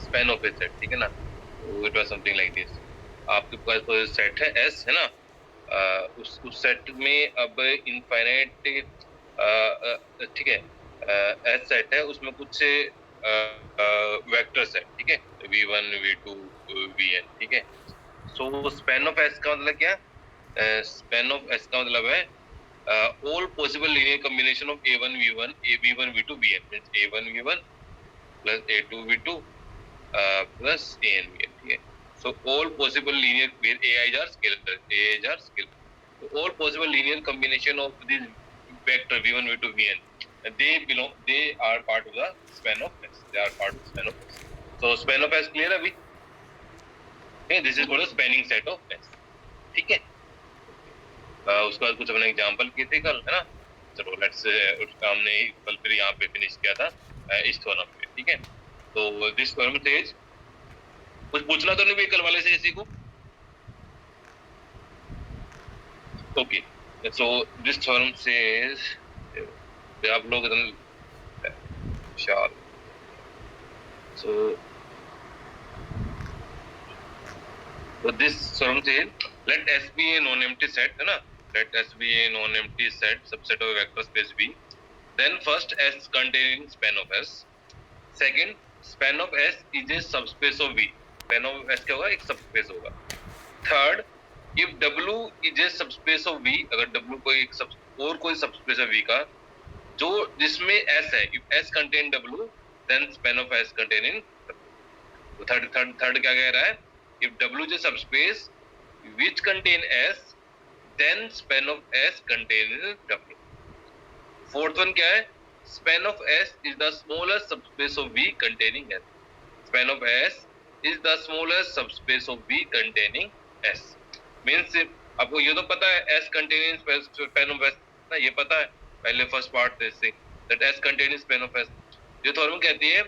Span of A set, ठीक है ना। It was something like this. आपके पास कोई सेट है एस, है ना। उस सेट में अब इनफाइनाइट, ठीक है, एस सेट है, उसमें कुछ वेक्टर्स है, ठीक है, v1 v2 vn, ठीक है। सो स्पैन ऑफ एस का मतलब क्या? स्पैन ऑफ एस का मतलब है all possible linear combination of a1 v1 a v1 v2 vn, means a1 v1 plus a2 v2 plus an vn, ठीक है। So all possible linear where ai's are scalar, ai's are scalar. So all possible linear combination of this vector v1 v2 vn, they are part of the span of S. They are part of the span of S. So span of S clear अभी? Okay, this is called a spanning set of S, ठीक है। उसके बाद कुछ अपने example किए थे कल, है ना। चलो लेट्स, हमने कल फिर यहाँ पे फिनिश किया था इस थ्योरम पे, ठीक है। तो दिस थ्योरम सेज, कुछ पूछना तो नहीं भी कल वाले से किसी को? Okay, so this theorem says, आप लोग शाल, so this theorem says let S be a non-empty set, है ना। Let S be a non-empty set, subset of a vector space V. Then first S containing span of S. Second, span of S is a subspace of V. Span of S क्या होगा? एक subspace होगा. Third, if W is a subspace of V, अगर W कोई एक और कोई subspace है V का, जो जिसमें S है, if S contain W, then span of S containing W. तो थर्ड क्या कह रहा है? If W is a subspace which contain S, then span of S contains W. Fourth one क्या है? Span of S is the smallest subspace of V containing S. Span of S is the smallest subspace of V containing S. Means आपको ये तो पता है S containing span of S ना, ये पता है पहले फर्स्ट पार्ट से that S containing span of S. ये थ्योरम कहती है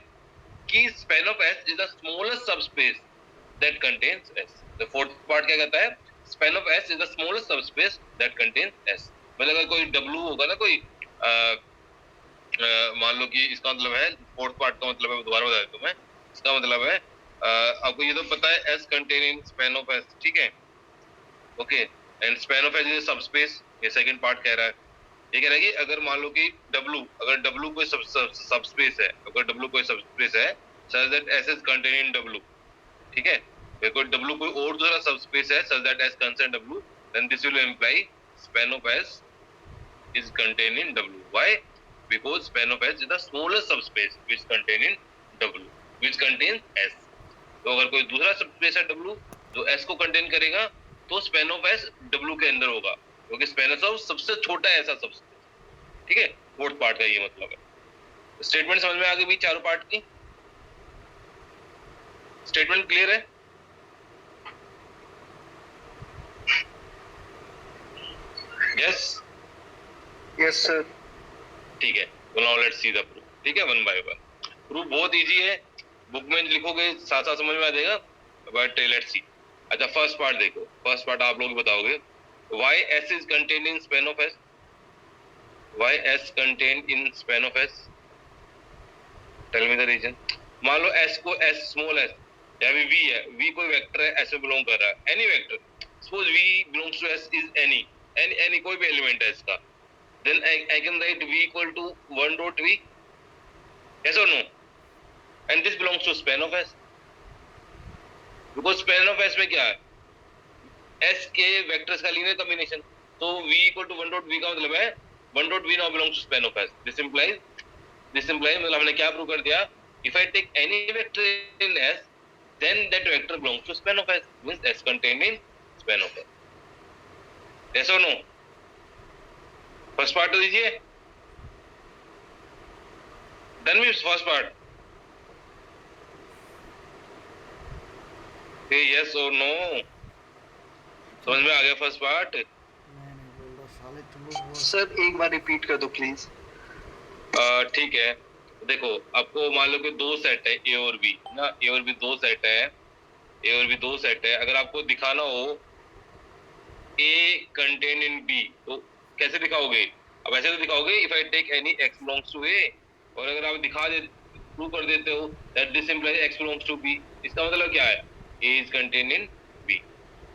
कि span of S is the smallest subspace that contains S. The fourth part क्या कहता है? Span of S is the smallest subspace that contains S. मतलब अगर कोई W होगा ना, कोई मान लो कि इसका मतलब है, फोर्थ पार्ट का मतलब है, दोबारा बता देता हूँ मैं। इसका मतलब है आपको ये तो पता है S containing span of S, ठीक है। Okay, and span of S is a subspace, ये सेकंड पार्ट कह रहा है। ये कह रहा है कि अगर मान लो कि अगर W कोई सबस्पेस है, अगर W कोई सबस्पेस है such that S is containing W, ठीक है। कोई W कोई और दूसरा सबस्पेस है such that S contains W, then this will imply span of S is contained in W. Why? Because span of S is the smallest subspace which contain in W, which contains S. तो अगर कोई दूसरा subspace है W जो S को contain करेगा, तो span of S W के अंदर होगा, क्योंकि span of S सबसे छोटा है ऐसा सबस्पेस, ठीक है। फोर्थ पार्ट का ये मतलब है। स्टेटमेंट समझ में आ गई भी चारों पार्ट की? स्टेटमेंट क्लियर है? Yes yes sir. ठीक है, तो now let's see the proof, ठीक है, वन बाय वन। प्रूफ बहुत इजी है, बुक में लिखोगे साथ साथ समझ में आ जाएगा, बट लेट्स सी। अच्छा, फर्स्ट पार्ट देखो, फर्स्ट पार्ट आप लोग बताओगे, why S is contained in span of S? Why S contained in span of S? Tell me the reason. मान लो S को S स्मॉल s या V है, V कोई वेक्टर है, S में बिलोंग कर रहा है, any vector, suppose V belongs to S is any कोई भी एलिमेंट है इसका, then I can write V equal to 1 dot V, yes or no? And this belongs to span of S, because span of S में क्या है? S के vectors का linear combination, तो V equal to 1 dot V का मतलब है 1 dot V now belongs to span of S. This implies मतलब हमने क्या प्रूव कर दिया? If I take any vector in S, then that vector belongs to span of S, means S contained in span of S. Yes or no? First part तो दीजिए, done means first part, yes और no? समझ में आ गया first part? Sir एक बार repeat कर दो please. ठीक है, देखो आपको मान लो कि दो सेट है ए और बी ना, ए और बी दो सेट है, ए और बी दो सेट है। अगर आपको दिखाना हो ए कंटेन इन बी, तो कैसे दिखाओगे? अब ऐसे तो दिखाओगे, if I take any x belongs to a, और अगर आप दिखा दे प्रूव कर देते हो that this implies x belongs to b। इसका मतलब क्या है? a is contain in b।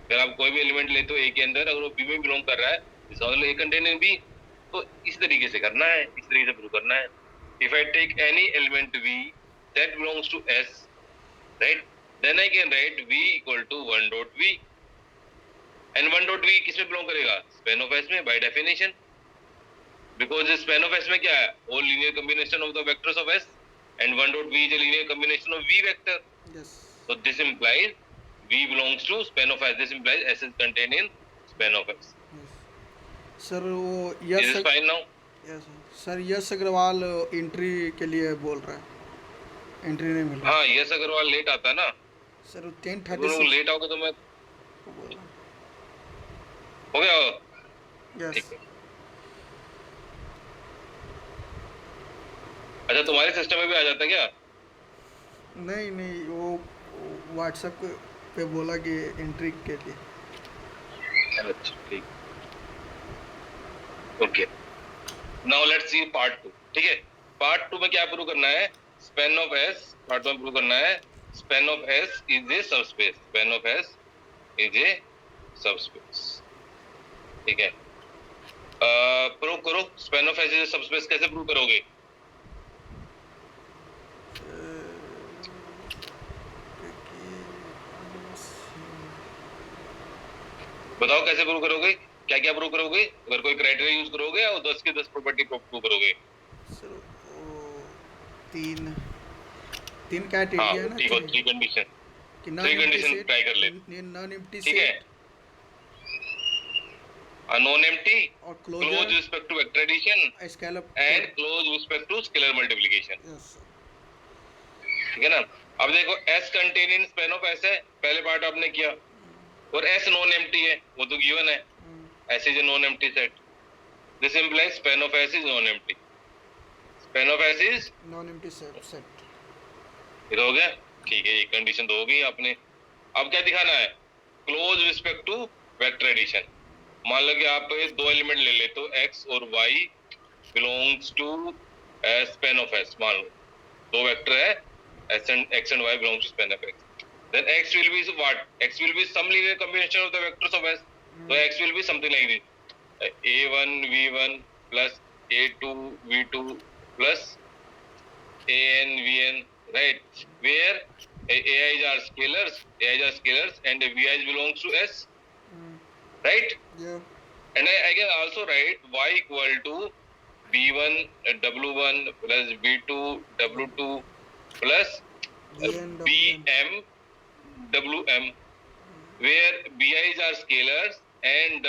अगर आप कोई भी एलिमेंट लेते हो a के अंदर, अगर वो b में बिलोंग कर रहा है, इसका मतलब a कंटेन इन b। तो इस तरीके से करना है, इस तरीके से प्रूव करना है। If I take any element v that belongs to s, right, then I can write v equal to 1 dot v, and 1 dot v किस में बिलोंग करेगा? स्पैन ऑफ s में, by definition, because span of s में क्या है? all linear combination of the vectors of s, and 1 dot v is a linear combination of v vector. Yes. So this implies v belongs to span of s. This implies s is contained in span of s. Yes. Sir वो Is this fine now? Yes sir Yash Agarwal entry के लिए बोल रहा है, entry नहीं मिल रहा। हाँ, yes Agarwal late आता ना सर तो 10:36 लेट आओगे तो मैं बोल रहा हो गया। है। ठीक यस है। अच्छा, तुम्हारे सिस्टम में भी आ जाता है क्या? नहीं नहीं, वो व्हाट्सएप पे बोला कि एंट्री के लिए। अच्छा, ठीक। Okay, now let's see part 2। ठीक है, पार्ट 2 में क्या प्रूव करना है? स्पैन ऑफ एस, पार्ट 2 में प्रूव करना है span of S is a subspace. Span of S is a subspace. ठीक है, प्रूव करो span of S is a subspace. कैसे प्रूव करोगे? बताओ कैसे प्रूव करोगे? क्या क्या प्रूव करोगे? अगर कोई क्राइटेरिया यूज करोगे या 10 की 10 प्रॉपर्टी प्रूव करोगे? सर वो तीन तीन हाँ, क्राइटेरिया है ना, ठीक है, 3 कंडीशन, कि 3 कंडीशन ट्राई कर ले। नॉन एम्प्टी ठीक है, नॉन एम्प्टी, और close closure respect to vector addition, scalar and close respect to scalar multiplication. Yes ठीक है ना? अब देखो s contain in span of s है, पहले पार्ट आपने किया, और s नॉन एम्प्टी है, वो तो गिवन है, s is a non empty set. This implies span of s is non empty. Span of s is, non empty set. ये तो हो गया। ठीक है, एक कंडीशन तो हो गई आपने। अब क्या दिखाना है? Close respect to vector addition. मान लो कि आप दो एलिमेंट ले लेते हो x और y belongs to span of s। मान लो दो वेक्टर है x and y belongs to span of x. Then x will be what? X will be some linear combination of the vectors of s. So x will be something like this: a1 v1 plus a2 v2 plus an vn, right? Where ai's are scalars, and vi's belongs to s, right? Yeah. And I can also write y equal to b1 w1 plus b2 w2 plus bm wm, where bi's are scalars and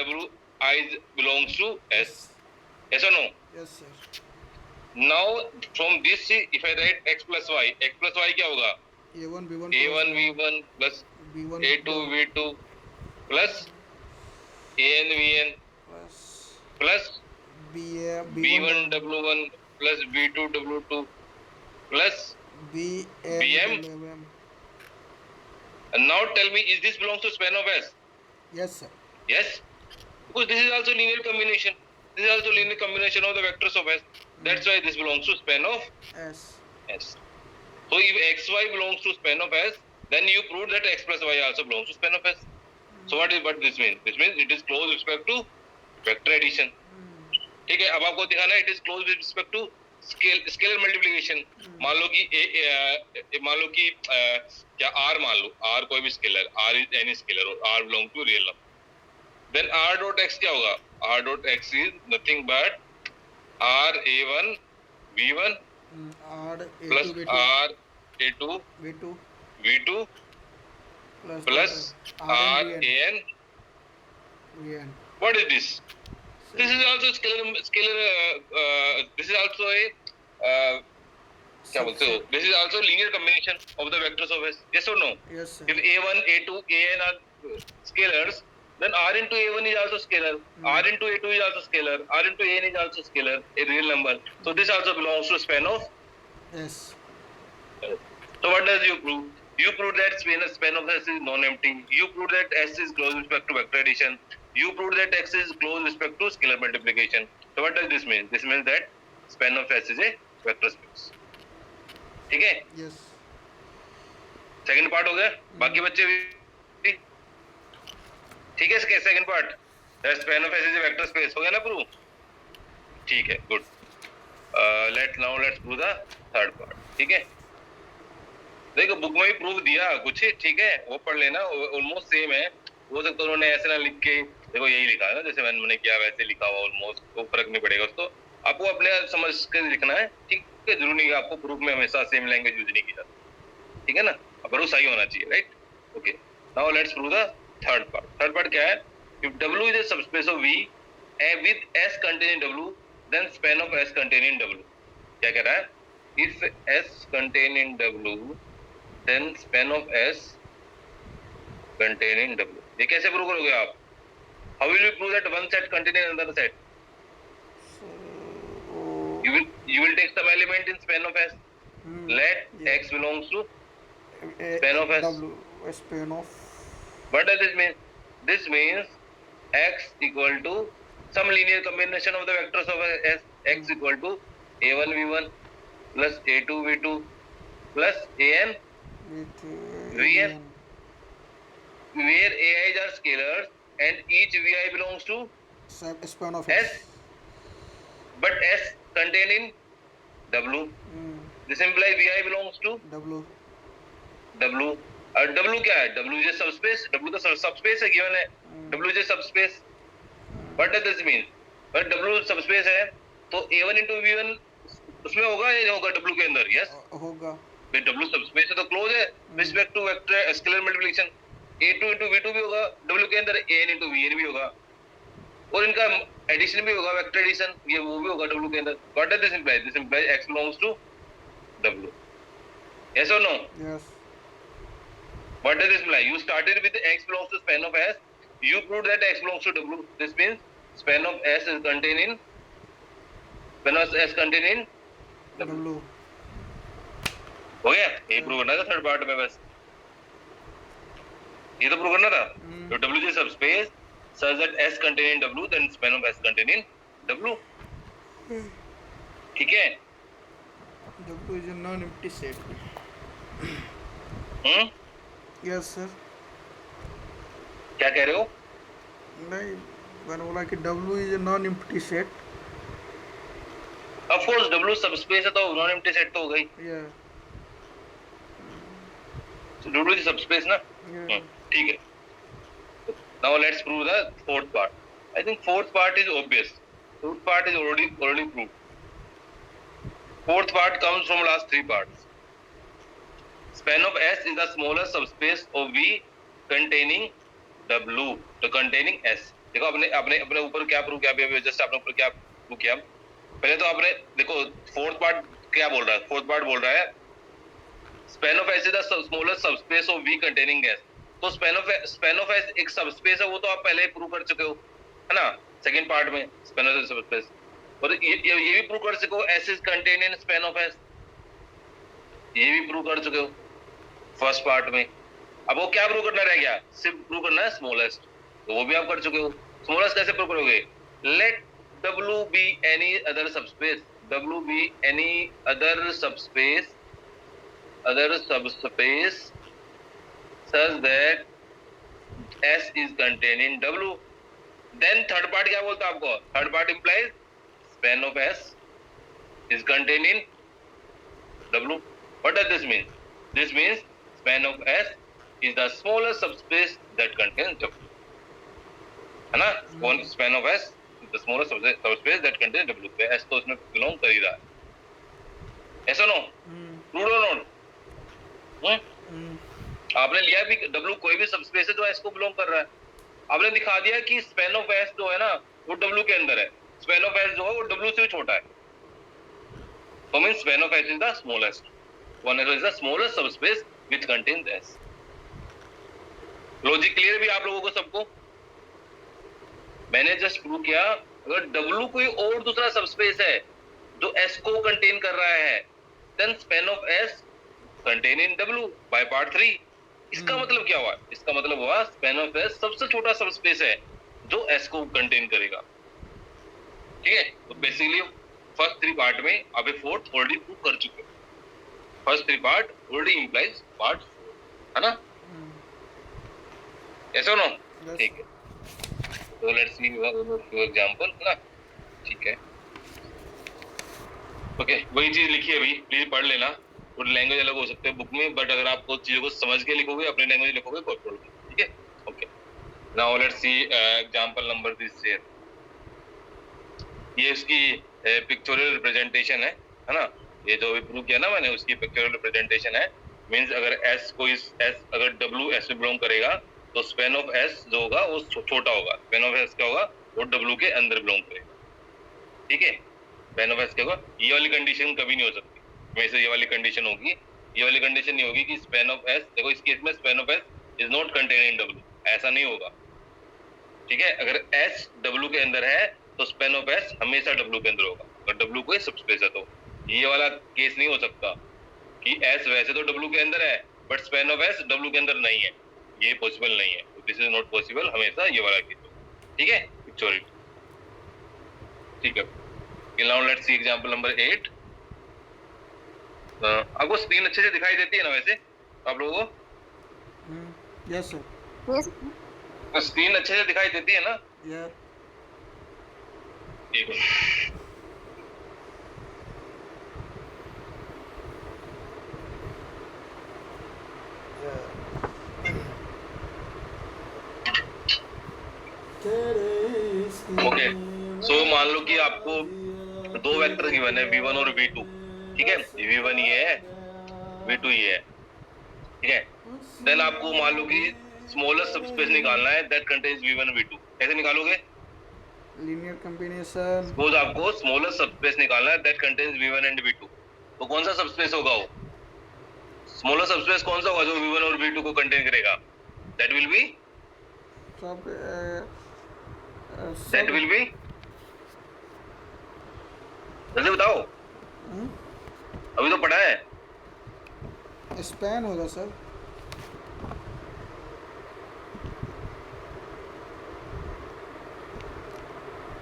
wi's belongs to s. Yes or no? Yes sir. Now from this, if I write x plus y क्या होगा? a1 b1 a1 v1 plus b1 a2 v2 plus an vn plus b1 w1 plus b2 w2 plus bm. bm. And now tell me, is this belongs to span of s? Yes sir. Yes, because this is also linear combination. This is also linear combination of the vectors of s. That's why this belongs to span of S. s. So if xy belongs to span of s, then you prove that x plus y also belongs to span of s. So what this means? This means it is close with respect to vector addition. ठीक है, अब आपको दिखाना है it is close with respect to scalar multiplication. मान लो कि क्या r, मान लो r कोई भी scalar, r is any scalar और r belong to real number, then r dot x क्या होगा? r dot x is nothing but r a1 v1 plus r a2 v2 plus r an vn. What is this? This is also scalar. This is also a क्या बोलते हो? This is also linear combination of the vectors of S. Yes or no? Yes sir. If a1, a2, an are scalars, then r into a1 is also scalar. R into a2 is also scalar. R into an is also scalar, a real number. So this also belongs to span of. Yes. So what does you prove? You prove that span of S is non-empty. You prove that S is close with respect to vector addition. You prove that X is close with respect to scalar multiplication. So what does this mean? This means that span of S is a vector space. ठीक है, yes. Second part हो गया, बाकी बच्चे भी ठीक है। इसके second part span of S is vector space हो गया ना प्रूव, ठीक है, good. Let's prove the third part, ठीक है। देखो बुक में भी प्रूफ दिया कुछ, ठीक है, वो पढ़ लेना, ऑलमोस्ट सेम है। हो सकता है उन्होंने ऐसे ना लिख के, देखो यही लिखा है ना जैसे मैंने किया वैसे लिखा हुआ ऑलमोस्ट, तो फर्क नहीं पड़ेगा उसको, आपको अपने समझ के लिखना है, ठीक है। जरूरी नहीं है आपको प्रूफ में हमेशा सेम लैंग्वेज यूज नहीं की जाती, ठीक है ना, पर वो सही होना चाहिए, right. Okay, now let's prove the third part. Third part क्या है, if W is a subspace of V with S containing W, then span of S containing W। क्या कह रहा है, if S containing W then span of S containing W। ये कैसे prove करोगे आप, how will you prove that one set containing another set? You will take some element in span of S, let X belongs to span of S। W span of, what does this mean? This means X equal to some linear combination of the vectors of S, X equal to A1 V1 plus A2 V2 plus AN with Vn, where AI's are scalars and each VI belongs to span of S, but S containing W। This implies VI belongs to W। W। और W क्या है, W is a subspace, W तो subspace है, given है, W is a subspace। What does this mean? अगर W subspace है तो A1 into V1 उसमें होगा या नहीं होगा W के अंदर, yes होगा। W subspace है तो क्लोज है respect to vector scalar multiplication, A2 into V2 भी होगा W के अंदर, AN into VN भी होगा, और इनका एडिशन भी होगा, वेक्टर एडिशन, ये वो भी होगा W के अंदर। What does this imply? This implies X belongs to W, yes or no? Yes। What does this imply? You started with X belongs to span of S, you proved that X belongs to W, this means span of S is contained in span of S contained in W। W। हो गया, ये prove करना था third part में, बस ये तो prove करना था। तो W is a subspace such that S contained in W, then span of S contained in W, ठीक है। W is a non-empty set। Yes sir। क्या कह रहे हो, नहीं, मैंने बोला कि W is a non-empty set। Of course W subspace है तो नॉन एम्प्टी सेट तो हो गई, Yeah। W is सबस्पेस ना, Yeah। ठीक है। Now let's prove the fourth part. I think fourth part is obvious. Fourth part is already proved. Fourth part comes from last three parts. Span of S is the smallest subspace of V containing W, तो containing S। देखो अपने ऊपर क्या prove किया, अभी just आपने ऊपर क्या प्रूव किया, पहले तो आपने देखो फोर्थ पार्ट क्या बोल रहा है, फोर्थ पार्ट बोल रहा है span of S is the smallest subspace of V containing S। तो span of S एक सबस्पेस है, वो तो आप पहले ही प्रूव कर चुके हो, है ना, सेकंड पार्ट में span of S सबस्पेस, और ये भी प्रूव कर चुके हो S is contained in span of S, ये भी प्रूव कर चुके हो फर्स्ट पार्ट में। अब वो क्या प्रूव करना रह गया, सिर्फ प्रूव करना है स्मॉलेस्ट, तो वो भी आप कर चुके हो। स्मॉलेस्ट कैसे प्रूव करोगे, late W be any other subspace, W be any other subspace such that S is contained in W, then third part क्या बोलता है आपको, third part implies span of S is contained in W। What does this mean? This means span of S is the smallest subspace that contains W, है ना, span of S is the smallest subspace that contains W, तो S तो उसमें belong कर ही रहा है, ऐसा no true और नॉट। आपने लिया भी W कोई भी सबस्पेस है जो S को बिलोंग कर रहा है, आपने दिखा दिया कि स्पैन ऑफ S जो है ना वो W के अंदर है, स्पैन ऑफ S जो है वो W से भी छोटा है, तो means span of S is the smallest one, is the smallest subspace which contains S। Logic clear भी आप लोगों को सबको, मैंने जस्ट प्रूव किया अगर W कोई और दूसरा सबस्पेस है जो S को कंटेन कर रहा है, then span of S contain in W by part 3। इसका मतलब क्या हुआ, इसका मतलब हुआ स्पैन ऑफ S सबसे छोटा सबस्पेस है जो S को कंटेन करेगा, ठीक है। तो बेसिकली फर्स्ट थ्री पार्ट में अभी फोर्थ ऑलरेडी प्रूव कर चुके हो, first 3 part already implies part 4, है ना? ऐसा नो? Yes. ठीक है, तो लेट्स सी फॉर एग्जांपल, है ना? ठीक है, ओके, वही चीज लिखी है अभी, प्लीज पढ़ लेना। और लैंग्वेज अलग हो सकते हैं बुक में, बट अगर आप कुछ चीजों को समझ के लिखोगे, अपनी लैंग्वेज लिखोगे, कोई प्रॉब्लम नहीं, ठीक है? Okay, now let's C example number this here. ये उसकी पिक्चोरियल रिप्रेजेंटेशन है ना? ये जो अभी प्रूव किया ना मैंने, उसकी पिक्चोरियल रिप्रेजेंटेशन है। मींस अगर S को इस S अगर W S में बिलोंग करेगा तो स्पैन ऑफ S जो होगा वो छोटा होगा। स्पैन ऑफ S क्या होगा? वो W के अंदर बिलोंग करेगा, ठीक है? स्पैन ऑफ S क्या होगा? ये वाली कंडीशन कभी नहीं हो सकती, हमेशा ये वाली कंडीशन होगी। ये वाली कंडीशन नहीं होगी कि स्पैन ऑफ S, देखो इस केस में span of S is not contain in W, ऐसा नहीं होगा, ठीक है? अगर S W के अंदर है तो स्पैन ऑफ S हमेशा W के अंदर होगा, अगर W कोई सबस्पेस है तो। ये वाला केस नहीं हो सकता कि S वैसे तो W के अंदर है but span of S W के अंदर नहीं है, ये पॉसिबल नहीं है। तो दिस इज नॉट पॉसिबल, हमेशा ये वाला केस होगा, ठीक है? पिक्चोरियल, ठीक है? Now let's C example number 8। आपको स्क्रीन अच्छे से दिखाई देती है ना वैसे आप लोगों को? Yes sir. Yes. तो स्क्रीन अच्छे से दिखाई देती है ना? Yeah. ठीक है, ओके। सो मान लो कि आपको दो वेक्टर गिवन है v1 और v2, ठीक है? v1 ये है, v2 ये है, ठीक है? देन आपको मान लो कि स्मॉलेस्ट सबस्पेस निकालना है दैट कंटेन्स v1 v2। कैसे निकालोगे? Linear combination. सपोज आपको स्मॉलेस्ट सबस्पेस निकालना है that contains v1 and v2, तो कौन सा सबस्पेस होगा वो? स्मॉलेस्ट सबस्पेस कौन सा होगा जो v1 और v2 को कंटेन करेगा? दैट विल बी जल्दी बताओ, अभी तो पढ़ा है। स्पैन होगा सर।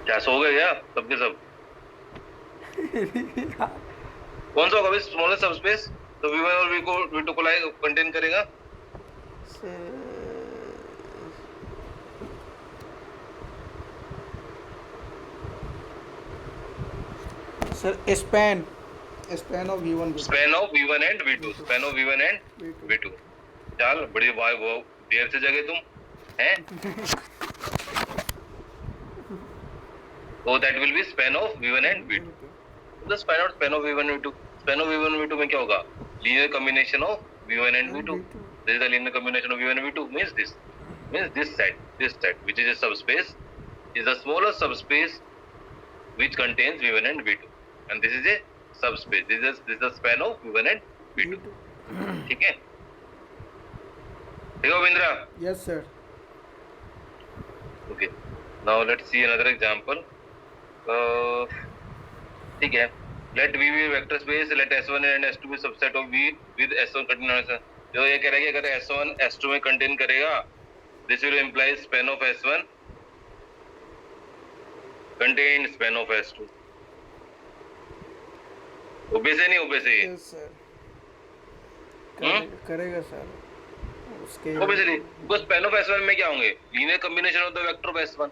क्या सो गए क्या सबके सब? कौन सा होगा भाई स्मॉलेस्ट सबस्पेस तो v1 और v2 को कंटेन करेगा? Sir span of v1 span of v1 and v2, span of v1 and v2। चल बड़ी भाई वो देर से जगे तुम हैं। तो that will B span of v1 and v2। The span of v1 v2, span of v1 v2 में क्या होगा? Linear combination of v1 and v2। This is the linear combination of v1 and v2 means this set which is a subspace is the smallest subspace which contains v1 and v2, and this is a subspace, this is the span of v1 and v2, ठीक है? ठीक है विंद्रा? Yes sir. Okay, now let's see another example. ठीक है, let V be a vector space, let S1 and S2 be subset of V with S1 contain, जो ये कह रहा है कि अगर S1 S2 में कंटेन करेगा, this will imply span of S1 contain span of S2। ओबे से नहीं, ओबे से Yes sir. करेगा सर उसके। ओबे से नहीं, because span of S1 में क्या होंगे? Linear combination of the vector of S1,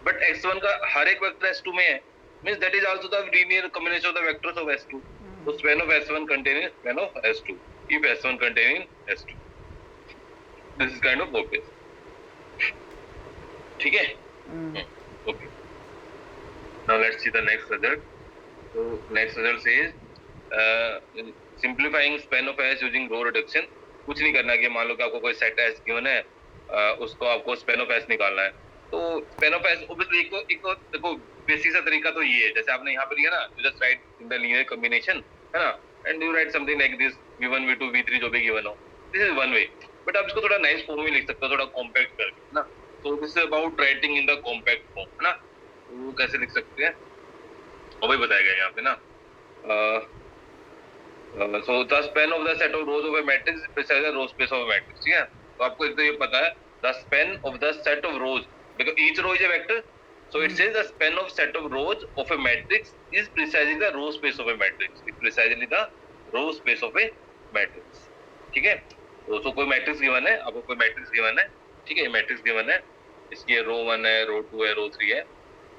but x1 का हर एक वेक्टर S2 में है, means that is also the linear combination of the vectors of S2। तो span of S1 containing span of S2 if S1 containing S2, this is kind of obvious, ठीक है? Okay, now let's see the next result. So next result says simplifying span of S using row reduction। कुछ नहीं करना कि मान लो कि आपको कोई सेट S गिवन है, उसको आपको span of S निकालना है। तो span of S obviously एक तो देखो बेसिक सा तरीका तो ये है, जैसे आपने यहाँ पे लिखा ना, you just write in the linear combination, है ना, and you write something like this v1 v2 v3 जो भी गिवन हो, this is one way। But आप इसको थोड़ा नाइस फॉर्म में लिख सकते हो, थोड़ा कॉम्पैक्ट करके, है ना? तो this is about writing in the compact form, है ना? वो कैसे लिख सकते हैं वो भी बताया गया यहाँ पे ना। So the span of the set of rows of a matrix precisely the row space of a matrix, ठीक है? तो आपको एक तो ये पता है the span of the set of rows, because each row is a vector, so it says the span of set of rows of a matrix is precisely the row space of a matrix, is precisely the row space of a matrix, ठीक है। तो कोई matrix given है, आपको कोई matrix given है, ठीक है, मैट्रिक्स गिवन है, इसकी रो 1 है, रो 2 है, रो 3 है।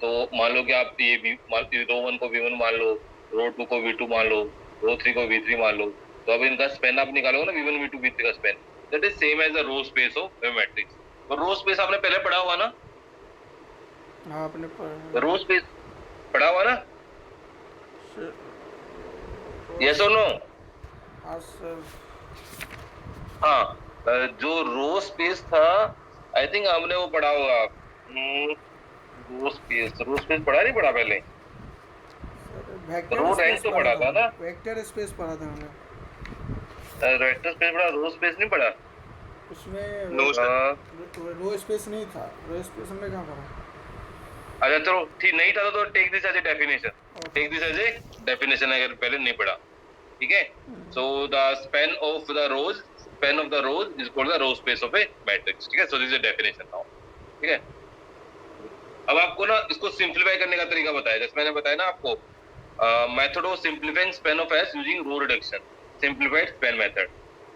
तो मान लो कि आप ये रो 1 को V1 मान लो, रो 2 को V2 मान लो, रो 3 को V3 मान लो। तो अब इनका स्पेन आप निकालोगे ना, V1 V2 V3 का span, that is same as the row space of a matrix. तो रो स्पेस आपने पहले पढ़ा हुआ ना, हाँ आपने रो स्पेस पढ़ा हुआ ना, यस और नो? हाँ सर। हाँ, जो रो स्पेस था आई थिंक हमने वो पढ़ा होगा, रो स्पेस पढ़ा नहीं पढ़ा पहले? रो रैंक तो पढ़ा था ना, वेक्टर स्पेस पढ़ा था हमने, वेक्टर स्पेस पढ़ा, रो स्पेस नहीं पढ़ा उसमें नो सर। रो स्पेस नहीं था, रो स्पेस हमने कहाँ पढ़ा? अच्छा चलो ठीक, नहीं था तो take this as a definition, take this as a definition अगर पहले नहीं पढ़ा, ठीक है। So the span of the rows is called the row space of a matrix, ठीक है। So this is a definition now, ठीक है। अब आपको ना इसको सिंपलीफाई करने का तरीका बताया, जैसे मैंने बताया ना आपको, method of simplifying span of S using row reduction, simplified span method.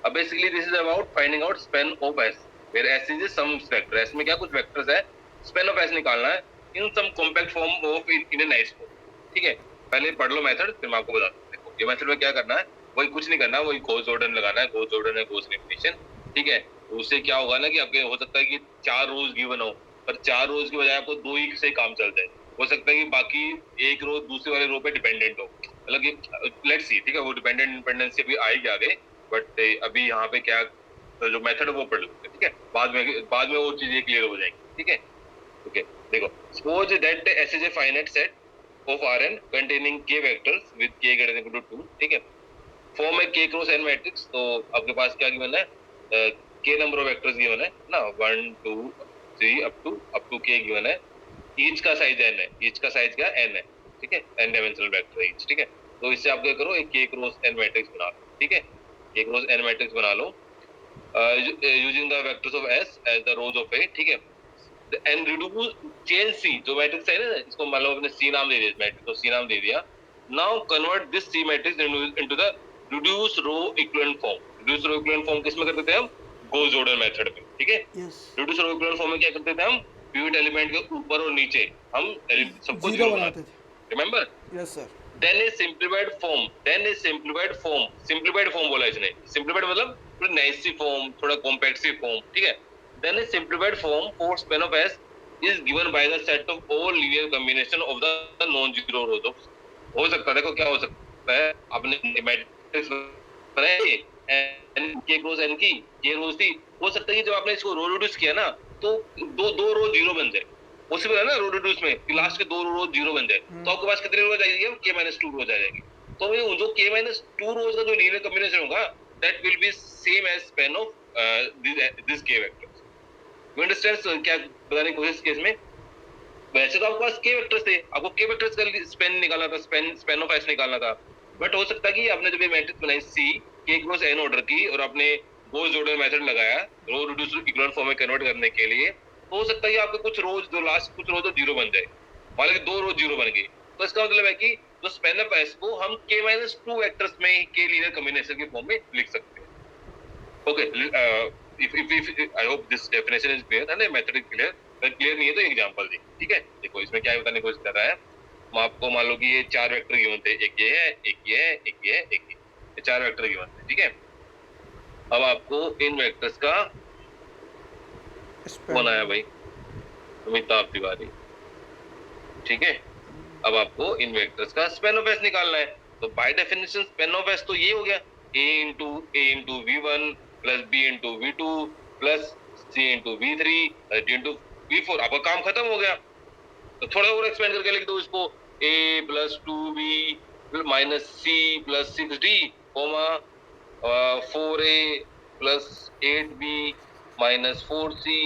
अब basically this is about finding out span of S where S is some vector. S में क्या कुछ वेक्टर्स है, स्पेन ऑफ एस निकालना है in some compact form of in a nice form, ठीक है। पहले पढ़ लो मेथड, फिर मैं आपको बताता हूँ। देखो ये मेथड में क्या करना है, वही कुछ नहीं करना, वही गॉस जॉर्डन लगाना है, गॉस जॉर्डन है गॉस एलिमिनेशन, ठीक है। तो उससे क्या होगा ना कि आपके हो सकता है कि 4 रोज गिवन हो, पर 4 रोज की बजाय आपको 2 ही से काम चल जाए। हो सकता है कि बाकी एक रो दूसरे वाले रो पे डिपेंडेंट हो, मतलब कि लेट्स सी, ठीक है, वो डिपेंडेंट इंडिपेंडेंसी अभी आएगी आगे, बट अभी यहाँ पे क्या तो जो मेथड है वो पढ़ लेते हैं, ठीक है। बाद में वो चीजें क्लियर हो जाएंगी, ठीक है। ओके देखो, suppose that S is a finite set of Rn containing k vectors with k greater than equal to 2, ठीक है। फॉर्म है k क्रॉस n मैट्रिक्स। तो आपके पास क्या गिवन है, k number of vectors given है ना, 1 2 3 अप टू k गिवन है। ईच का साइज n है, ईच का साइज क्या n है, ठीक है, n डायमेंशनल वेक्टर है ईच, ठीक है। तो इससे आप क्या करो, एक k क्रॉस n मैट्रिक्स बना लो, ठीक है, k क्रॉस n मैट्रिक्स बना लो using the vectors of s as the rows of a, ठीक है। एंड रिड्यूस चेंज C, जो मैट्रिक्स है ना, इसको मान लो आपने C नाम दे दिया, इस मैट्रिक्स को C नाम दे दिया। Now convert this C matrix into the reduce row equivalent form. Reduce row equivalent form किस में करते थे हम, गॉस जॉर्डन मेथड में, ठीक है। रिड्यूस रो इक्विवेलेंट फॉर्म में क्या करते थे हम, पिवट एलिमेंट के ऊपर और नीचे हम सबको जीरो बनाते थे, remember? Yes sir. Then is simplified form, simplified form बोला इसने, सिंप्लीफाइड मतलब थोड़ा नाइस सी फॉर्म, थोड़ा कॉम्पैक्ट सी फॉर्म, ठीक है। Then a simplified form for span of S is given by the set of all linear combination of the non-zero rows of। हो सकता है, देखो क्या हो सकता है, आपने मैट्रिक्स बनाई n k क्रॉस n की k रोज थी, हो सकता है कि जब आपने इसको रो रिड्यूस किया ना तो दो रो जीरो बन जाए, पॉसिबल है ना रो रिड्यूस में कि लास्ट के 2 रो जीरो बन जाए। तो आपके पास कितने रोज आ जाएगी, k-2 रोज आ जाएगी। तो ये जो k-2 रोज का जो लीनियर कॉम्बिनेशन होगा that will B same as span of this k vector. You understand क्या बताने की कोशिश की इसमें? वैसे तो आपके पास k वेक्टर्स थे, आपको k वेक्टर्स का स्पेन निकालना था, स्पेन ऑफ s निकालना था, बट हो सकता है कि आपने जब ये मैट्रिक्स बनाई C k cross n order की और आपने गॉस जॉर्डन मेथड लगाया रो रिड्यूस इक्विवेलेंट फॉर्म में कन्वर्ट करने के लिए, तो हो सकता है कि आपके कुछ रोज जो लास्ट कुछ रोज तो जीरो बन जाए, मान लो कि 2 रोज जीरो बन गई। तो इसका मतलब है कि जो स्पेन ऑफ s को हम k-2 वेक्टर्स में के लीनियर कॉम्बिनेशन के फॉर्म में लिख सकते हैं। Okay, if I hope this definition is clear and the method is clear। अगर क्लियर नहीं है तो एग्जांपल देखिए, ठीक है। देखो इसमें क्या बताने की कोशिश कर रहा है, मैं आपको मान लो कि ये 4 वेक्टर गिवन थे, एक ये है, एक ये है, एक ये है, एक ये 4 वेक्टर गिवन थे, ठीक है। अब आपको इन वेक्टर्स का कौन आया भाई, अमिताभ तिवारी, ठीक है। अब आपको इन वेक्टर्स का स्पेन ऑफ s निकालना है। तो by definition span of s तो ये हो गया a into v1 plus b into v2 plus c into v3 d into v4। आपका काम खत्म हो गया। तो थोड़ा और एक्सपेंड करके लिख दो इसको, a plus 2b minus c plus 6d comma 4a plus 8b minus 4c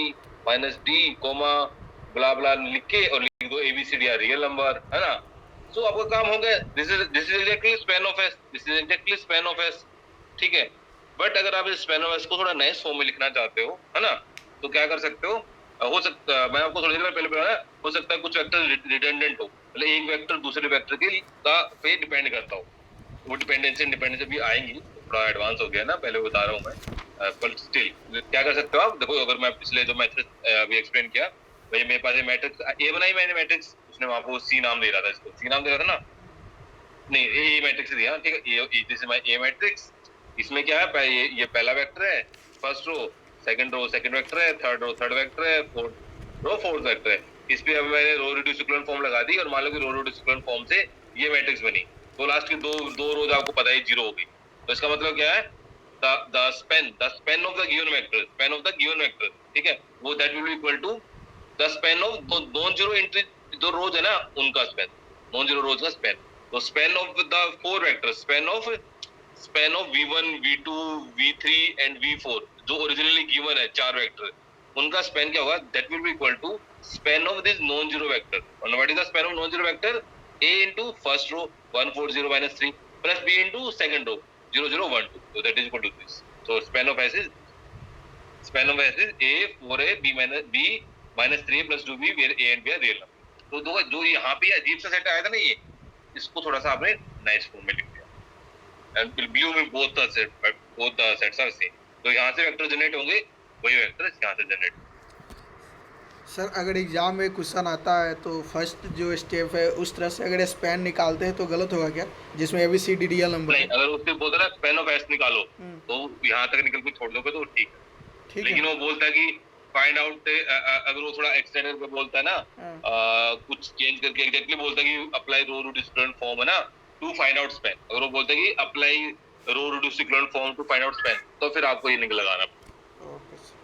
minus d comma blah blah लिख के और लिख दो abcd आर रियल नंबर, है ना। सो आपका काम हो गया। This is exactly span of s, this is exactly span of s, ठीक है। बट अगर आप इस स्पेन ऑफ s को थोड़ा नाइस फॉर्म में लिखना चाहते हो, है ना, तो क्या कर सकते हो सकता मैं आपको थोड़ी देर पहले बताया, हो सकता है कुछ वेक्टर रिडंडेंट हो, मतलब एक वेक्टर दूसरे वेक्टर के का पे डिपेंड करता हो, वो डिपेंडेंसी इंडिपेंडेंसी भी आएंगी, थोड़ा एडवांस हो गया ना, पहले बता रहा हूँ मैं, पर स्टिल क्या कर सकते हो आप। देखो अगर मैं पिछले जो मैट्रिक्स अभी एक्सप्लेन किया, भाई मेरे पास मैट्रिक्स ए बनाई मैंने, मैट्रिक्स उसने वहां पर सी नाम दे रहा था, इसको सी नाम दे रहा था ना, नहीं ए मैट्रिक्स दिया, ठीक है, this is my A matrix. इसमें क्या है, ये पहला वेक्टर है, फर्स्ट रो सेकंड वेक्टर है, थर्ड रो थर्ड वेक्टर है, फोर्थ रो फोर्थ वेक्टर है। इस पे अब मैंने रो रिड्यूस इक्विवेलेंट फॉर्म लगा दी, और मान लो कि रो रिड्यूस इक्विवेलेंट फॉर्म से ये मैट्रिक्स बनी, तो लास्ट की दो रोज आपको पता है जीरो हो गई, तो इसका मतलब क्या है, the span of the given vector, span of the given vector, ठीक है, वो that will be equal to the span of non zero entry, जो रोज है ना उनका स्पेन, नॉन जीरो रोज का स्पेन। तो Spain of the four vector, span of v1 v2 v3 and v4 जो ओरिजिनली गिवन है चार वेक्टर, उनका स्पेन क्या होगा, that will be equal to span of this non zero vector, और what is the span of non zero vector, a into first row 1 4 0 minus 3 plus b into second row 0 0 1 2, so that is equal to this. So span of s is a 4a b minus 3a plus 2b where a and b are real number. तो दो जो यहाँ पे अजीब सा set आया था ना, ये इसको थोड़ा सा आपने नाइस फॉर्म में लिख दिया, एंड ब्लू में both the sets are same, तो यहाँ से वेक्टर जनरेट होंगे, वही वेक्टर यहाँ से जनरेट। सर अगर एग्ज़ाम में क्वेश्चन आता है तो फर्स्ट जो स्टेप है उस तरह से अगर स्पैन निकालते हैं तो गलत होगा क्या, जिसमें ABCDDL नंबर नहीं, अगर उससे बोलता है स्पेन ऑफ एस निकालो, तो यहाँ तक निकल के छोड़ दोगे तो ठीक है, ठीक लेकिन है। वो बोलता है कि फाइंड आउट, अगर वो थोड़ा एक्सटेंड करके बोलता है ना, कुछ चेंज करके एग्जैक्टली बोलता है कि apply row reduce equivalent form है ना टू फाइंड आउट स्पेन, अगर वो बोलता है कि apply row reduce equivalent form to find out span, तो फिर आपको ये निकल लगाना, ओके सर।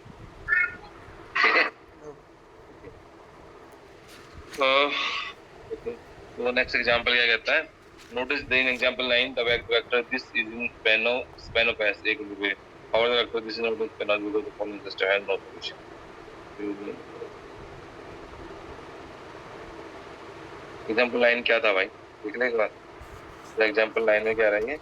ठीक है। तो नेक्स्ट एग्जांपल क्या कहता है, notice the in example 9 the vector this is in span of s equal to however the vector this is not in span of because the following system has no solution। Example 9 क्या था भाई, देख ले एक बार example 9 में क्या रहा है,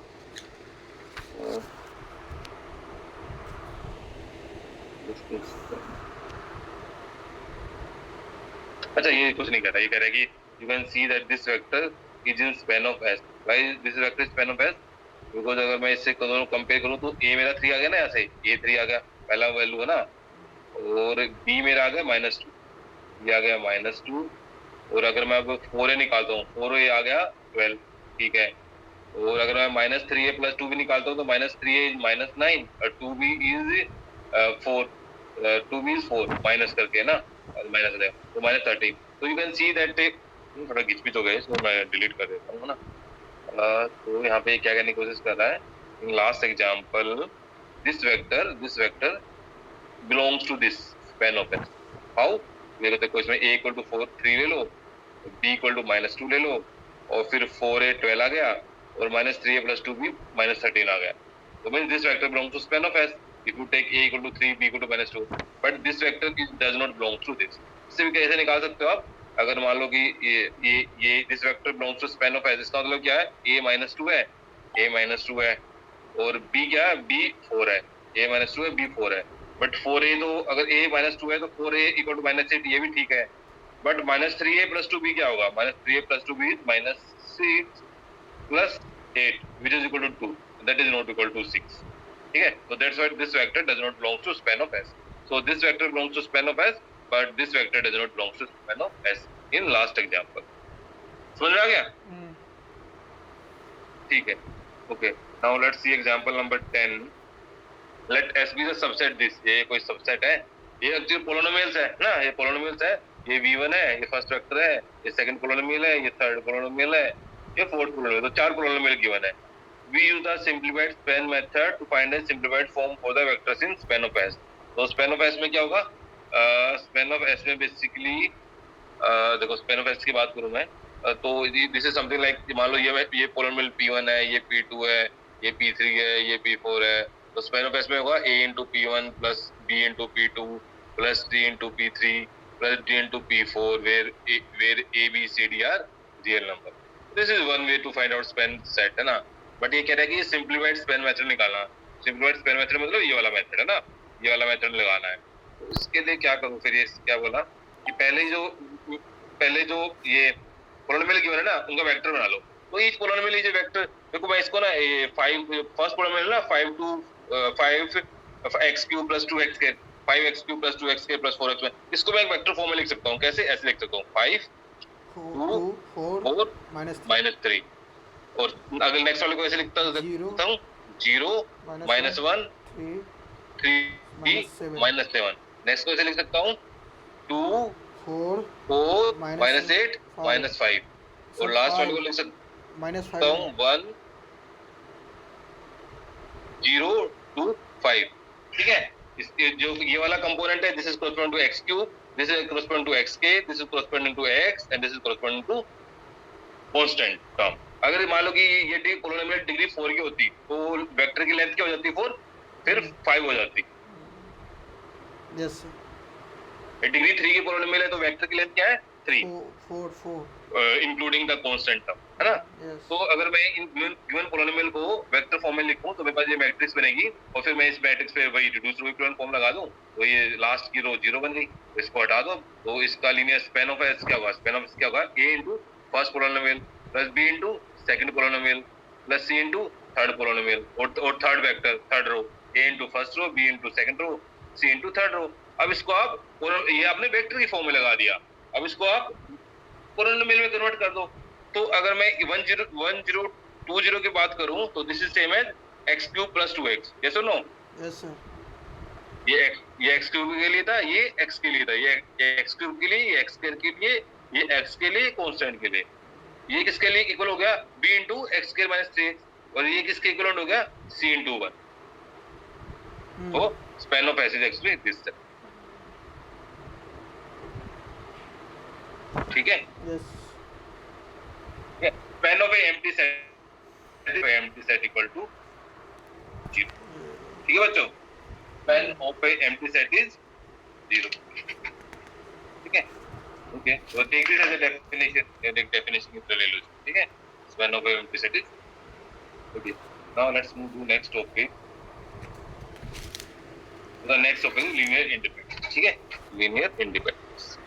अच्छा ये कुछ नहीं कह रहा, ये कह रहा है कि you can see that this vector is in span of s, why this vector is span of s, because अगर मैं इससे दोनों कंपेयर करूं तो a मेरा 3 आ गया ना, यहाँ से a 3 आ गया पहला वैल्यू है ना, और b मेरा आ गया -2, ये आ गया -2, और अगर मैं अब 4a निकालता हूँ 4a आ गया 12, ठीक है, और अगर मैं -3a + 2b निकालता हूँ तो -3a is -9 और 2b is 4, 2b is 4 minus करके ना, माइनस है तो -13, तो यू कैन सी दैट, थोड़ा गिचपिच हो गया इसको मैं डिलीट कर देता हूँ ना। तो यहाँ पे क्या करने की कोशिश कर रहा है, in last example this vector belongs to this span of s, how, देखो इसमें a = 4 3 ले लो, b = -2 ले लो, और फिर 4a 12 आ गया, और -3a + 2b -13 आ गया, तो means this vector belongs to span of s if you take a = 3 b = -2, but this vector does not belong to this। इससे भी कैसे निकाल सकते हो आप, अगर मान लो कि ये this vector belongs to span of s, इसका मतलब क्या है, a -2 है, और b क्या है, b 4 है, a -2 है, b 4 है, बट 4a तो अगर a -2 है तो 4a = -8, ये भी ठीक है, बट -3a + 2b क्या होगा, -3a + 2b -6 + 8 which is equal to 2, that is not equal to 6, ठीक है, so that's why this vector does not belong to span of s, so this vector belongs to span of s but this vector does not belong to span of s in last example। समझ में आ गया, ठीक है, okay, now let's see example number 10, let s be the subset this, ये कोई subset है, ये actually polynomials है ना, ये पोलिनोमियल्स है, ये v1 है, ये फर्स्ट वेक्टर है, ये सेकंड पोलिनोमियल है, ये थर्ड पोलिनोमियल है, ये फोर्थ पोलिनोमियल, तो चार पोलिनोमियल गिवन है। We use the simplified span method to find a simplified form for the vectors in span of s। तो span of s में क्या होगा, span of s में बेसिकली देखो span of s की बात करूं मैं, तो दिस इज समथिंग लाइक, मान लो ये पोलिनोमियल p1 है, ये p2 है, ये p3 है, ये p4 है, तो span of s में होगा a into p1 plus b into p2 plus c into p3 plus d into p4 where a b c d are real number। This is one way to find out span set है ना, but ये कह रहा है कि simplified span method निकालना, simplified span method मतलब ये वाला मेथड है ना, ये वाला मेथड लगाना है, तो इसके लिए क्या करूं, फिर ये क्या बोला कि पहले जो ये पोलिनोमियल गिवन है ना उनका वेक्टर बना लो, तो each polynomial is a vector. देखो मैं इसको ना 5 फर्स्ट पॉलिनोमियल ना 5 to 5 x cube plus 2x के 5x क्यूब प्लस 2x के प्लस 4x में, इसको मैं एक वेक्टर फॉर्म में लिख सकता हूँ। कैसे? ऐसे लिख सकता हूँ 5 2 4 माइनस 3। और अगर नेक्स्ट वाले को ऐसे लिखता हूँ 0 माइनस 1 3 माइनस 7। नेक्स्ट को ऐसे लिख सकता हूँ 2 4 माइनस 8 माइनस 5। और लास्ट वाले को लिख सकता हूँ 1 0 2 5। ठीक है, इसके जो ये वाला कंपोनेंट है, this is corresponding to x cube, this is corresponding to x के, this is corresponding to x and this is corresponding to constant term. अगर मान लो कि ये पॉलिनोमियल डिग्री 4 की होती तो वेक्टर की लेंथ क्या हो जाती? 4, फिर 5 हो जाती। यस डिग्री 3 की पॉलिनोमियल है तो वेक्टर की लेंथ क्या है? 3 4 इंक्लूडिंग द कांस्टेंट टर्म, है ना? यस तो अगर मैं इन गिवन पॉलिनोमियल को वेक्टर फॉर्म में लिखूं तो मेरे पास ये मैट्रिक्स बनेगी और फिर मैं इस मैट्रिक्स पे वही रिड्यूस रो इक्विवेलेंट फॉर्म लगा दूं तो ये लास्ट की रो 0 बन गई। तो इसको हटा दो तो इसका लीनियर स्पैन ऑफ एस क्या होगा? स्पैन ऑफ एस क्या होगा? a into first polynomial plus b into second polynomial plus c into third polynomial और third vector third row a into first row b into second row c into third row. अब इसको आप ये आपने vector की form में लगा दिया। अब इसको आप पॉलिनोमियल में कन्वर्ट कर दो। तो अगर मैं 1020 की बात करूं तो this is same as x cube plus 2x। Yes और नो? यस सर ये x क्यूब के लिए था, ये x के लिए था, ये x क्यूब के लिए, ये x स्क्वायर के लिए, ये x के लिए, कांस्टेंट के लिए। ये किसके लिए इक्वल हो गया? b into x square minus 3 और ये किसके इक्वल हो गया? c into 1। तो span of S is actually this. ठीक है? Yes span of a empty set equal to 0। ठीक है बच्चों, span of a empty set is 0। ठीक है, ओके। तो take this as a definition, एक डेफिनेशन की तरह ले लो। ठीक है, span of a empty set is okay. Now let's move to next topic. The next topic is linear independence. ठीक है, लीनियर इंडिपेंडेंस।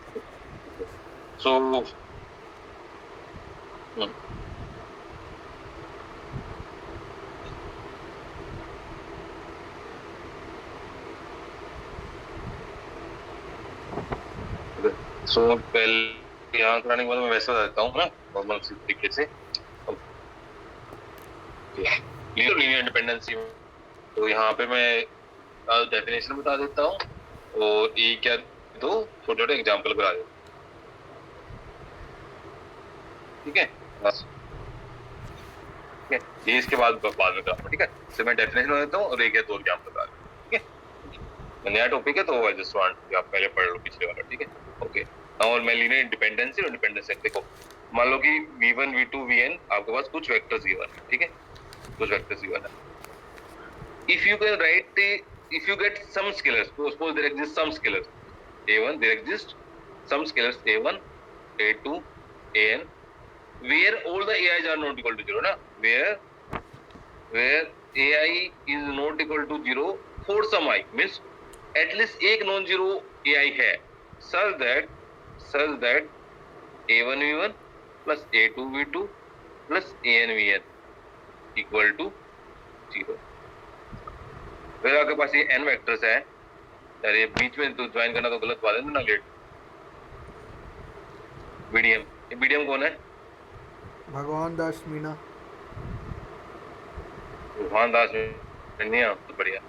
So, पहले यहाँ कराने के बाद मैं वैसे बता देता हूँ ना नॉर्मल तरीके से। लीनियर इंडिपेंडेंसी, तो यहाँ पे मैं डेफिनेशन बता देता हूँ और ये क्या दो छोटे छोटे एग्जाम्पल करा देता हूँ। ठीक है, बस ठीक है, ये इसके बाद में कराऊंगा। ठीक है, तो मैं डेफिनेशन बता देता हूँ और एक या दो एग्जाम्पल बता देता हूँ। ठीक है, नया टॉपिक है तो आई जस्ट वांट कि आप पहले पढ़ लो पिछले वाला। ठीक है, ओके। और मैं लीनियर इंडिपेंडेंसी और इंडिपेंडेंस देखो, मान लो कि v1 v2 vn आपके पास कुछ वेक्टर्स गिवन है। ठीक है, कुछ वेक्टर्स गिवन है। If you can write if you get some scalars, suppose there exist some scalars a1, there exist some scalars a1 a2 an where all the ai's are not equal to 0 na, where ai is not equal to 0 for some I, means at least एक non zero ai है, such that a1 v1 plus a2 v2 plus an vn equal to 0। फिर आपके पास ये n vectors है, अरे बीच में तो join करना तो गलत बात है ना, लेट बीडीएम। ये बीडीएम कौन है? भगवान दास मीना। भगवान दास मीना, तो बढ़िया।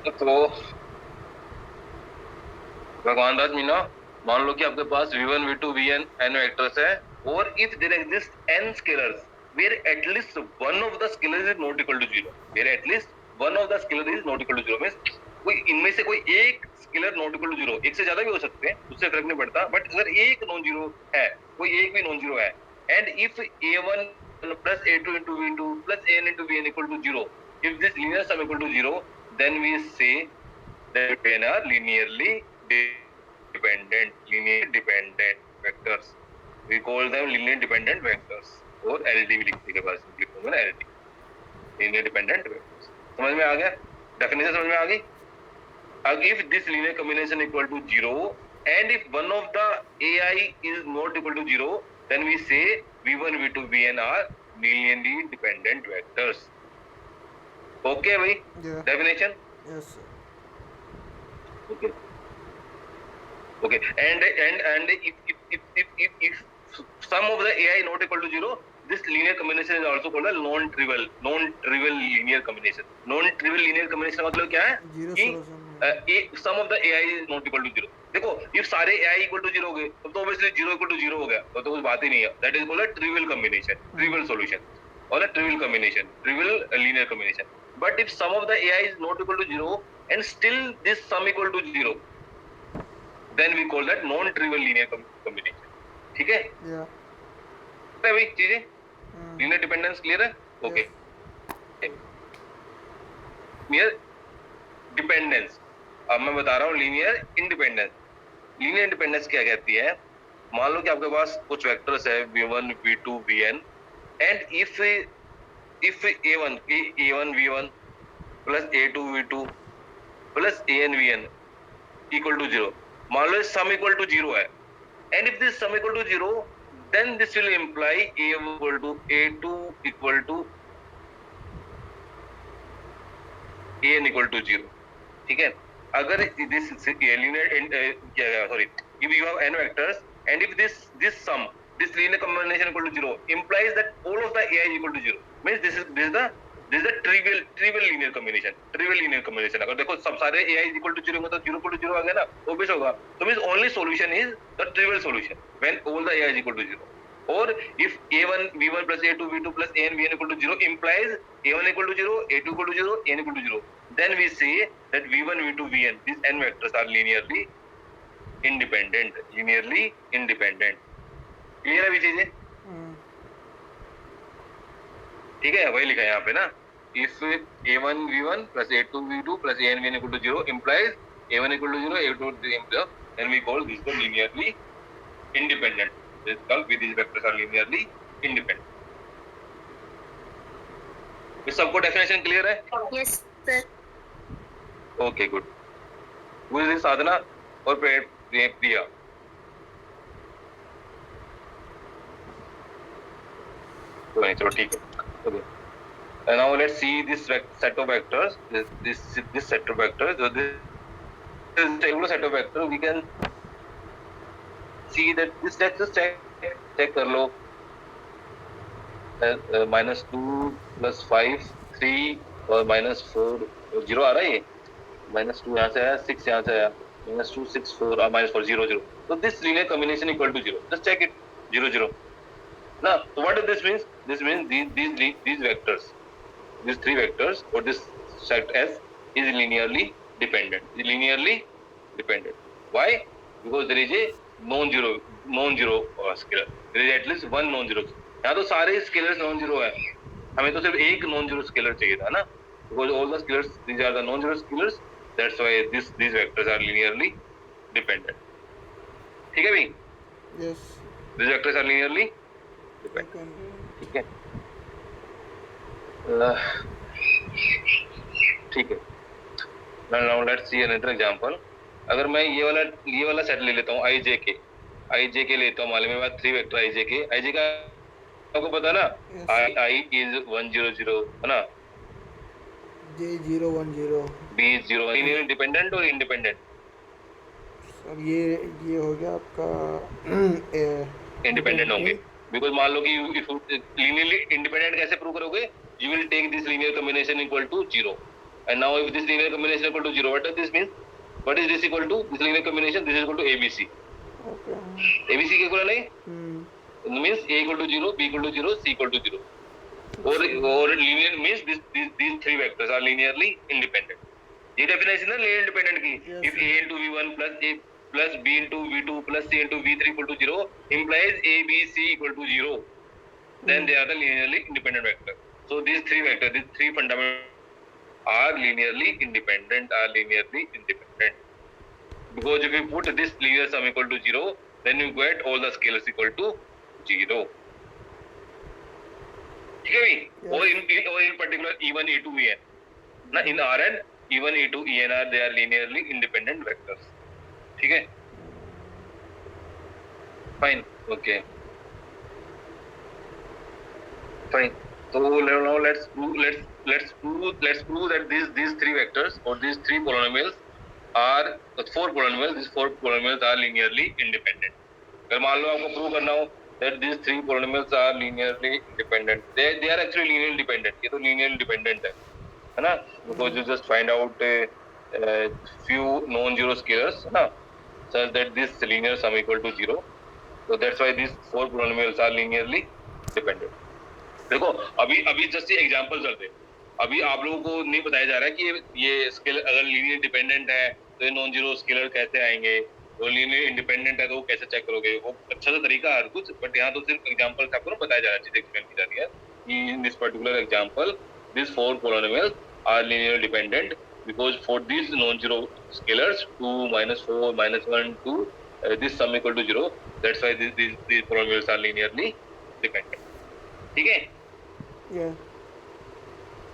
तो भगवान दास मीना, मान लो कि आपके पास v1 v2 vn n vectors है और if there exist n scalars where at least one of the scalars is not equal to 0, where at least one of the scalars is not equal to 0 means कोई इनमें से कोई एक scalar not equal to 0, एक से ज्यादा भी हो सकते हैं, उससे फर्क नहीं पड़ता, बट अगर एक नॉन जीरो है, कोई एक भी नॉन जीरो है, and if a1 plus a2 into v2 plus an into vn equal to 0, if this linear sum equal to 0, then we say that they are linearly dependent vectors. We call them linear dependent vectors, और LD भी लिखने के बाद simply formula LD, linear dependent vectors. समझ में आ गया? Definition समझ में आ गई? अब if this linear combination equal to 0 and if one of the ai is not equal to 0, then we say v1 v2 vn are linearly dependent vectors. Okay bhai, Yeah. definition. Yes, sir. Okay. Okay. And if sum of the ai not equal to 0, this linear combination is also called a non-trivial linear combination. Non-trivial linear combination मतलब क्या है Zero कि solution. sum of the ai is not equal to 0. देखो if सारे ai equal to 0 हो गए तो obviously 0 equal to 0 हो गया तो कुछ बात ही नहीं है. That is called a trivial combination, trivial solution or a trivial combination, trivial linear combination. But if sum of the ai is not equal to 0 and still this sum equal to 0, then we call that non-trivial linear combination. ठीक है? Yeah. है भाई चीजें? Hmm. Linear dependence clear है? Okay. Yes. Linear dependence, अब मैं बता रहा हूँ लीनियर इंडिपेंडेंस. लीनियर इंडिपेंडेंस क्या कहती है? मान लो कि आपके पास कुछ वेक्टर्स है v1 v2 vn and if a1 v1 plus a2 v2 plus an vn equal to 0. मान लो सम इक्वल टू 0 है and if this sum equal to 0, then this will imply a equal to a2 equal to an equal to 0. ठीक है? अगर this linear sorry, if you have n vectors and if this sum, this linear combination equal to 0 implies that all of the ai equal to 0, means this is the trivial linear combination. अगर देखो सब सारे ai equal to 0 होंगे तो 0 equal to 0 आ गया ना, obvious होगा. तो means only solution is the trivial solution when all the ai is equal to 0. Or if a1 v1 plus a2 v2 plus an vn equal to 0 implies a1 equal to 0, a2 equal to 0, n equal to 0, then we say that v1 v2 vn, these n vectors are linearly independent. Clear है भी चीजें? Hmm. ठीक है, वही लिखा है यहाँ पे ना. If a1 v1 plus a2 v2 plus an vn equal to 0 implies a1 equal to 0, a2 equal to 0, then we call this one linearly independent. This is called these vectors are linearly independent. इस सबको definition clear है? Yes, sir. Okay, good. Who is this साधना और प्रिया? तो नहीं, चलो ठीक है. Okay. And now let's see this set of vectors. This set of vectors. So this table set of vectors. We can see that this. Let's just check कर लो. -2 plus 5 3 और -4 0 आ रहा है ये. -2 यहाँ से आया, 6 यहाँ से आया. -2 6 4 और -4 0 0. So this linear combination equal to 0. Just check it. 0 0. Now, so what does this mean? This means these vectors, these three vectors, or this set S is linearly dependent. Why? Because there is a non-zero scalar. There is at least one non-zero. यहाँ तो सारे scalars non-zero है. हमें तो सिर्फ एक non-zero scalar चाहिए था ना? Because all the scalars, these are the non-zero scalars. That's why these vectors are linearly dependent. ठीक है भाई? Yes. These vectors are linearly dependent. Okay. ठीक है. ठीक है. Now let's see another example. अगर मैं ये वाला सेट ले लेता हूँ IJK लेता हूँ, मान लो मेरे पास 3 वेक्टर IJK का आपको पता ना? Yes. I is 1 0 0 है ना? J 0 1 0. B is 0 1. Linearly dependent और independent? सर ये हो गया आपका Independent होंगे. Because मान लो कि if linearly independent कैसे प्रूव करोगे? You will take this linear combination equal to 0. And now if this linear combination equal to 0, what does this mean? What is this equal to? This linear combination, this is equal to ABC. Okay. ABC के equal नहीं? Hmm. Means A equal to 0, B equal to 0, C equal to 0. Or linear means these three vectors are linearly independent. ये definition है linear independent की. Yes, If A into V1 plus A plus B into V2 plus C into V3 equal to 0 implies A, B, C equal to 0, then they are the linearly independent vector. So these three vectors, these three fundamentals are linearly independent. Because if you put this linear sum equal to 0, then you get all the scalars equal to 0. ठीक है भाई? Yes. Or in particular E1, E2, En. ना in Rn, E1, E2, En are they are linearly independent vectors. ठीक है? Fine, okay fine. So now let's prove that these three vectors or these three polynomials are these four polynomials are linearly independent. अगर मान लो आपको prove करना हो that these three polynomials are linearly independent, they are actually linearly independent. ये तो linearly independent है ना, because you just find out few non-zero scalars है ना, such that this linear sum equal to 0. So that's why these four polynomials are linearly dependent. देखो अभी just example चलते हैं. अभी आप लोगों को नहीं बताया जा रहा है कि ये स्केलर अगर लीनियर डिपेंडेंट है तो ये नॉन जीरो स्केलर कैसे आएंगे, वो लीनियर इंडिपेंडेंट है तो वो कैसे चेक करोगे, वो अच्छा सा तरीका है कुछ, बट यहाँ तो सिर्फ एग्जांपल से आपको बताया जा रहा है, चीज एक्सप्लेन की जा रही है कि in this particular example this four polynomials are linear dependent because for these non-zero scalars 2 minus 4 minus 1 2 this sum equal to 0, that's why these polynomials are linearly dependent. ठीक है,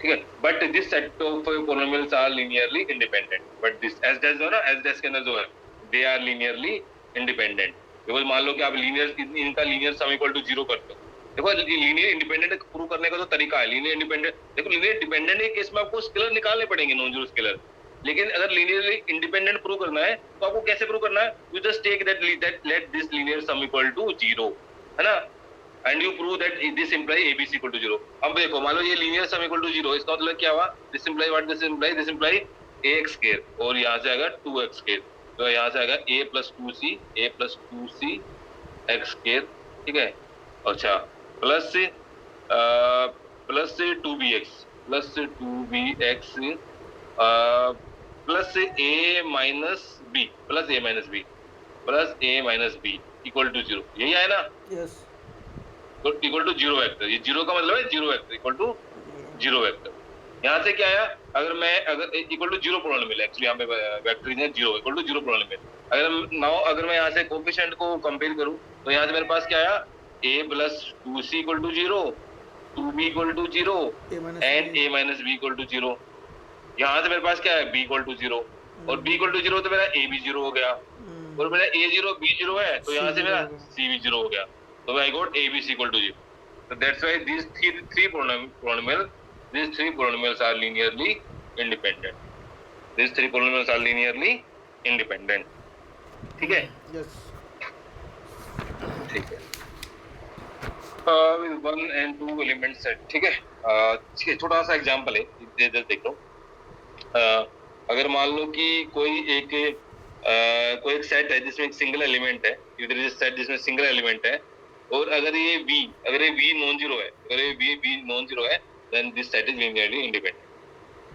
ठीक है, but this set of polynomials are linearly independent, but this S dash जो है ना, S dash के अंदर जो है they are linearly independent. Because मान लो कि आप लीनियर इनका लीनियर सम इक्वल टू 0 करते हो. देखो लीनियर इंडिपेंडेंट प्रूव करने का तो तरीका है लीनियर इंडिपेंडेंट. देखो लीनियर डिपेंडेंट के केस में आपको स्केलर निकालने पड़ेंगे नॉन जीरो स्केलर, लेकिन अगर लीनियरली इंडिपेंडेंट प्रूव करना है तो आपको कैसे प्रूव करना है, you just take that let this linear sum equal to 0 है ना, and you prove that this imply ABC equal to 0. अब देखो मान लो ये linear sum equal to 0, इसका मतलब क्या हुआ, this imply what this imply ax square और यहाँ से आएगा 2x square, तो यहाँ से आएगा a plus 2c x square, ठीक है, अच्छा plus 2bx plus a minus b plus a minus b equal to 0, यही आया ना. यस. इक्वल टू 0 वेक्टर, ये 0 का मतलब है 0 वेक्टर इक्वल टू 0 वेक्टर. यहाँ से क्या आया, अगर इक्वल टू 0 पॉलिनोमियल, एक्चुअली यहाँ पे वेक्टर है 0 इक्वल टू 0 पॉलिनोमियल. अगर मैं यहाँ से कोफिशिएंट को कंपेयर करूँ तो यहाँ से मेरे पास क्या आया, a plus 2c equal to 0, 2b equal to 0 and a minus b equal to 0. यहाँ से मेरे पास क्या है, b इक्वल टू 0 और b इक्वल टू 0 तो मेरा a भी 0 हो गया और मेरा a 0 b 0 है तो यहाँ से मेरा c भी 0 हो गया. So I got ABC equal to 0. So that's why these three polynomials are linearly independent. These three polynomials are linearly independent. ठीक है? Yes. ठीक है. With 1 and 2 element set. ठीक है? छोटा सा एग्जांपल है, जस्ट देख लो. अगर मान लो कि कोई एक सेट है जिसमें एक सिंगल एलिमेंट है, इधर इस सेट जिसमें सिंगल एलिमेंट है और अगर ये v नॉन जीरो है, then this set is linearly independent,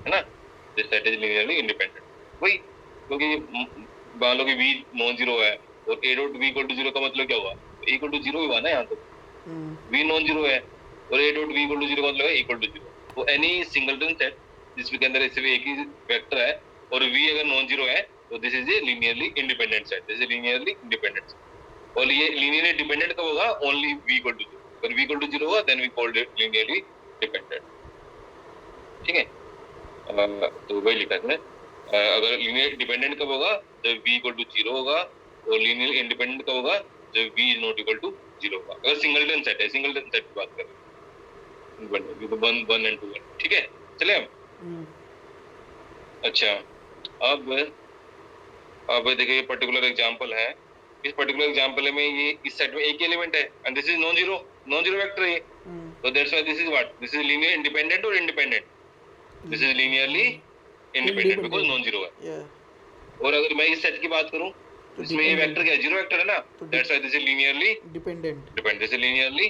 है ना, this set is linearly independent. वही, क्योंकि मान लो कि v नॉन जीरो है और a dot v equal to 0 का मतलब क्या हुआ, a इक्वल टू 0 हुआ ना यहाँ तो. v नॉन जीरो है और a dot v equal to 0 का मतलब है इक्वल टू 0. तो एनी सिंगलटन सेट जिसके अंदर सिर्फ एक ही वेक्टर है और v अगर नॉन जीरो है तो this is a linearly independent set, this is linearly independent set. और ये लीनियरली डिपेंडेंट कब होगा, ओनली v इक्वल टू 0. अगर v इक्वल टू 0 होगा then we called it linearly dependent. ठीक है, तो वही लिखा है. अगर लीनियर डिपेंडेंट कब होगा, जब v इक्वल टू 0 होगा, और लीनियर इंडिपेंडेंट कब होगा, जब v is not equal to 0 होगा. अगर सिंगलटन सेट है, सिंगलटन सेट की बात कर रहे हैं, 1 and 2. ठीक है, चले हम. अच्छा, अब देखिए ये पर्टिकुलर एग्जांपल है. इस पर्टिकुलर एग्जांपल में ये इस सेट में एक ही एलिमेंट है and this is non zero vector है. तो that's why this is what, this is linear independent और independent. This is linearly independent because non zero है. और अगर मैं इस सेट की बात करूं तो इसमें ये वेक्टर क्या है, जीरो वेक्टर है ना, that's why this is linearly dependent. This is linearly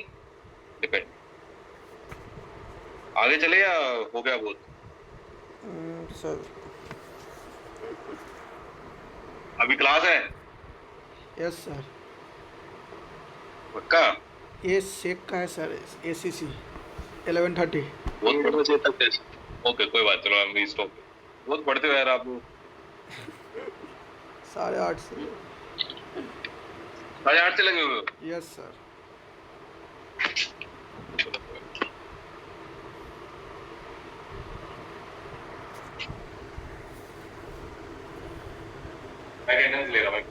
dependent. आगे चले या हो गया बहुत? सर अभी क्लास है? Yes sir. पक्का? ये सेक का है सर, ACC 11:30. बहुत पढ़ना चाहिए तब कैसे. ओके कोई बात, चलो हम स्टॉप. बहुत पढ़ते हो यार आप. 8:30 से. 8:30 से लगे हुए हो? Yes sir. अटेंडेंस ले रहा हूँ.